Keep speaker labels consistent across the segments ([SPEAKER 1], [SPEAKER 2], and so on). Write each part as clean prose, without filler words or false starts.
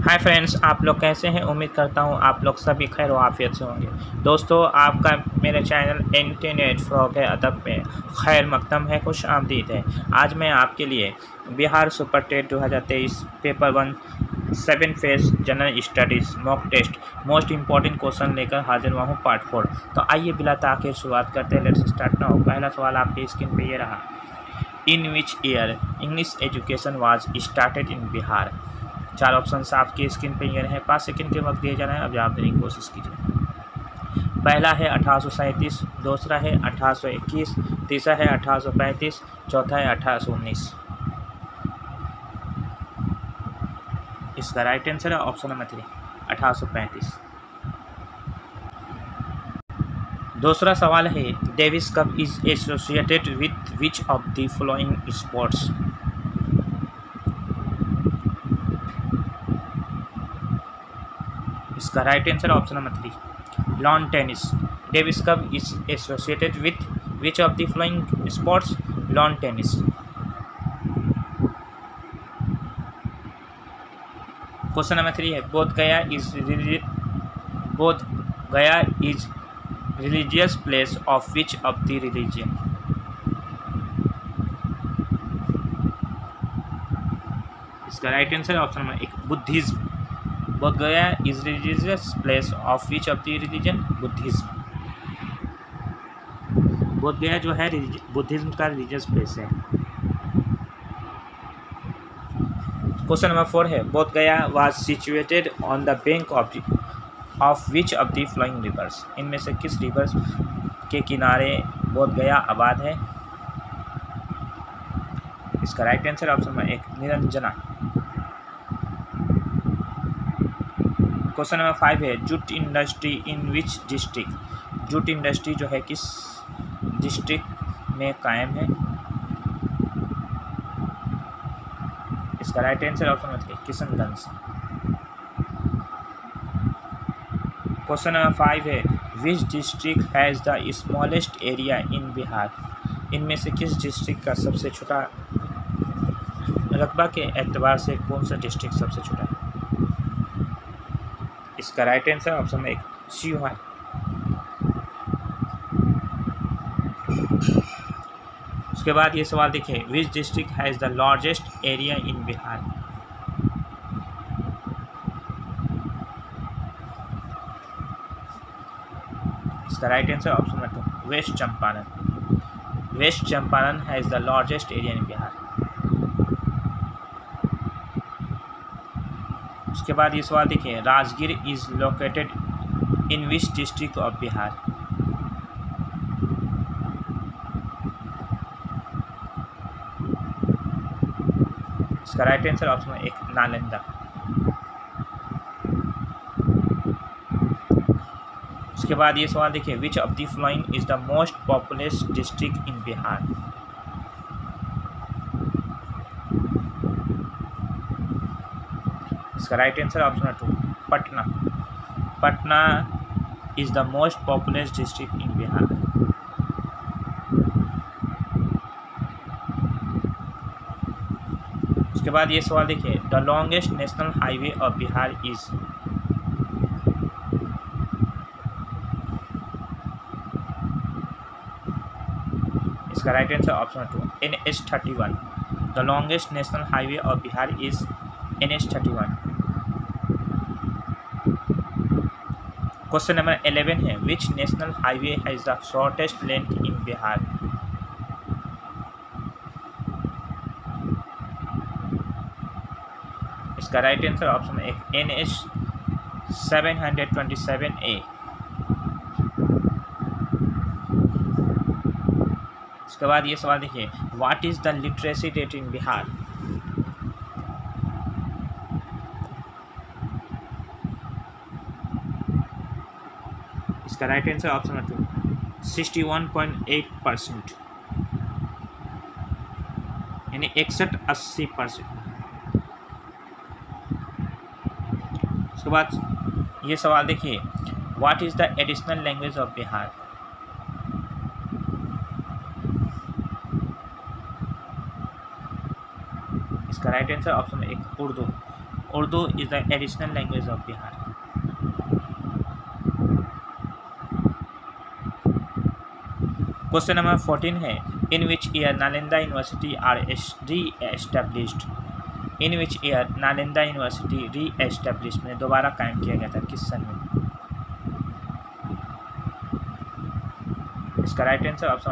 [SPEAKER 1] Hi friends, आप लोग कैसे हैं। उम्मीद करता हूँ आप लोग सभी खैर आफियत से होंगे। दोस्तों, आपका मेरे चैनल इंटरनेट फ़्रॉक अदब में खैर मकदम है, खुश आमदीद है। आज मैं आपके लिए Bihar super TET 2023 paper 1 7 phase general studies mock test most important question लेकर हाजिर हुआ हूँ पार्ट 4। तो आइए बिला ताख़िर शुरुआत करते हैं। Let's start now. पहला सवाल आपकी स्क्रीन पे ये रहा। In which year English education was started in Bihar. 4 option आपकी स्क्रीन पे ये रहे। 5 सेकंड के वक्त दिए जा रहे हैं, अब जवाब देने की कोशिश कीजिए। पहला है 1837, दूसरा है 1821, तीसरा है 1835, चौथा है 1819। इसका राइट आंसर है ऑप्शन नंबर 3, 1835। दूसरा सवाल है Davis Cup is associated with which of the following sports. इसका right answer option number 3, lawn tennis. Davis Cup is associated with which of the following sports, lawn tennis. Question number 3 है Bodh Gaya is religious place of which of the religion. इसका right answer option number 1, Buddhism. Bodh Gaya is religious place of which of the religion, Buddhism. Bodh Gaya जो है Buddhism का religious place है। Question number 4 है Bodh Gaya was situated on the bank of which of the flowing rivers. इनमें से किस reverse के किनारे बोध गया आबाद है। इसका right answer option number 1, Niranjana. Question number 5 है jute industry in which district. Jute industry जो है किस डिस्ट्रिक्ट में कायम है। इसका right answer option number 3, Kishanganj. Question number 5 है which district has the smallest area in Bihar. इनमें से किस डिस्ट्रिक्ट का सबसे छोटा रकबा के एतबार से कौन सा डिस्ट्रिक्ट सबसे छोटा है। इसका राइट आंसर ऑप्शन में 1, सीहोर। उसके बाद ये सवाल देखिए which district has the largest area in Bihar. इसका right answer option number 2, west Champaran. West Champaran has the largest area in Bihar. उसके बाद ये सवाल देखिए Rajgir is located in which district of Bihar. इसका राइट आंसर ऑप्शन में 1, नालंदा। उसके बाद ये सवाल देखिए which of the following is the most populous district in Bihar. इसका right answer option number 2, Patna. Patna is the most populous district in Bihar. उसके बाद ये सवाल देखिए the longest national highway of Bihar is. इसका right answer option number 2, NH31। The longest national highway of Bihar is NH31। Question number 11 है which national highway has the shortest length in Bihar. इसका right answer option में 1, NH 727A। उसके बाद ये सवाल देखिए what is the literacy rate in Bihar. इसका right answer option number 2, 61.8%, यानी 61-80%। उसके बाद ये सवाल देखिए what is the additional language of Bihar. इसका right answer option 1, Urdu. Urdu is the additional language of Bihar. Question number 14 है, in which year Nalanda university are re-established. In which year Nalanda university re-established में दोबारा कायम किया गया था, किस सन में? इसका राइट आंसर ऑप्शन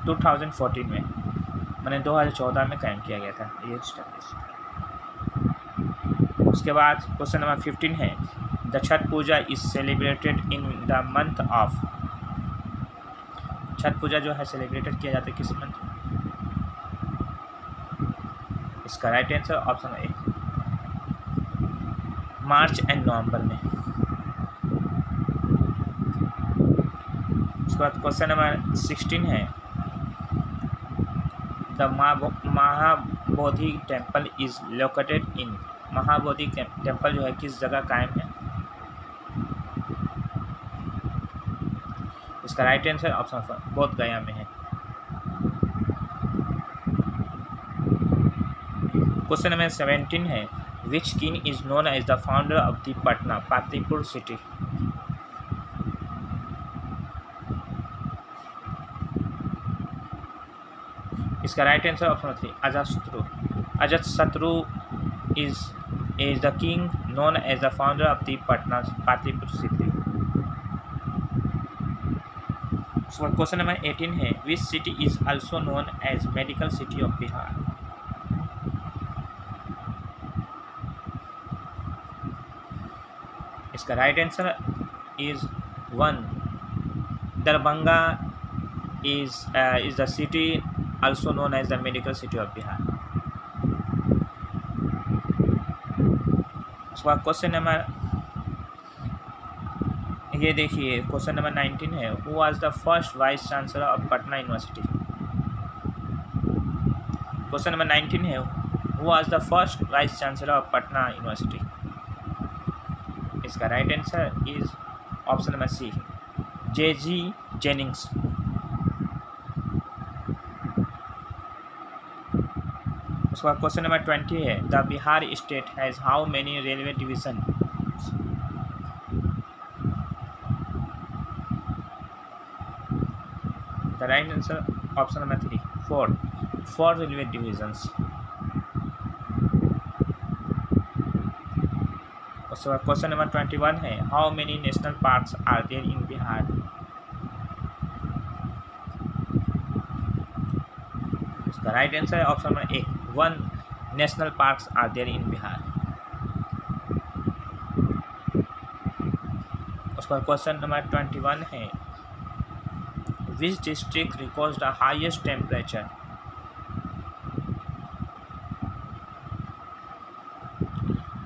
[SPEAKER 1] 2014 में, मैंने 2014 में कायम किया गया था ये एस्टेब्लिश। उसके बाद क्वेश्चन नंबर 15 है, the Chhath Puja is celebrated in the month of. Chhath Puja जो है सेलिब्रेटेड किया जाता है किस मंथ में? इसका right answer option A, March and November में। उसके बाद क्वेश्चन नंबर 16 है, the Mahabodhi temple is located in. Mahabodhi temple जो है किस जगह कायम है? इसका राइट आंसर ऑप्शन बोध गया में है। क्वेश्चन नंबर 17 है, which king is known as the founder of the Patna Pataliputra city. इसका right answer option 3, Ajatashatru. Ajatashatru is the king known as the founder of the Patna Pataliputra city. So question number 18 है, which city is also known as medical city of Bihar। इसका right answer is 1, Darbhanga is the city also known as the medical city of Bihar। उसका question number ये देखिए, question number 19 है, who was the first vice chancellor of Patna university. Question number 19 है, who was the first vice chancellor of Patna university. इसका right answer is option number C, J.G. Jennings. उसका question number 20 है, the Bihar state has how many railway division. The right answer option number 3, 4 railway divisions. उसके बाद question number 21 है, how many national parks are there in Bihar. इसका right answer है option number 1 national parks are there in Bihar. उसका question number 21 है, which district records the highest temperature.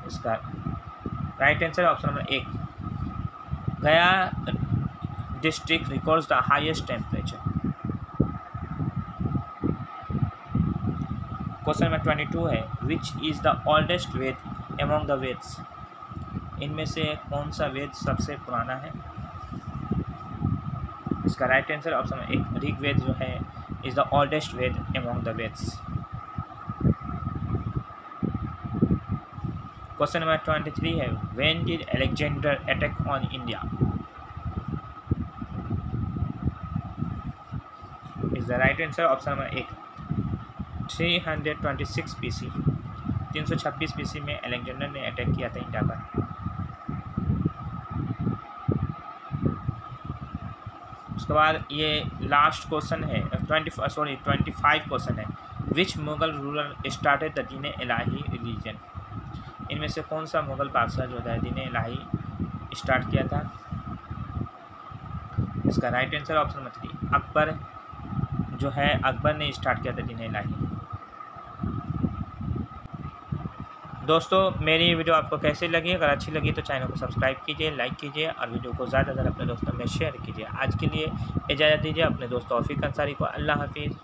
[SPEAKER 1] इसका right answer option number 1, Gaya district records the highest temperature. Question number 22 है, which is the oldest Veda among the Vedas. इनमें से कौन सा वेद सबसे पुराना है? इसका right answer option number 1, Rigveda जो है is the oldest Veda among the Vedas. Question number 23 है, when did Alexander attack on India. Is the right answer option number 1, 326 BC। 326 BC में अलेक्जेंडर ने अटैक किया था इंडिया पर। उसके बाद ये लास्ट क्वेश्चन है 25 क्वेश्चन है, विच Mughal ruler started the Deen Ilahi religion. इनमें से कौन सा मुगल बादशाह जो है दीन इलाही स्टार्ट किया था? इसका right answer option number 3, Akbar जो है अकबर ने स्टार्ट किया था दीन इलाही। दोस्तों मेरी वीडियो आपको कैसी लगी? अगर अच्छी लगी तो चैनल को सब्सक्राइब कीजिए, लाइक कीजिए और वीडियो को ज़्यादा से ज़्यादा अपने दोस्तों में शेयर कीजिए। आज के लिए इजाज़त दीजिए अपने दोस्त तौफीक अंसारी को। अल्लाह हाफिज़।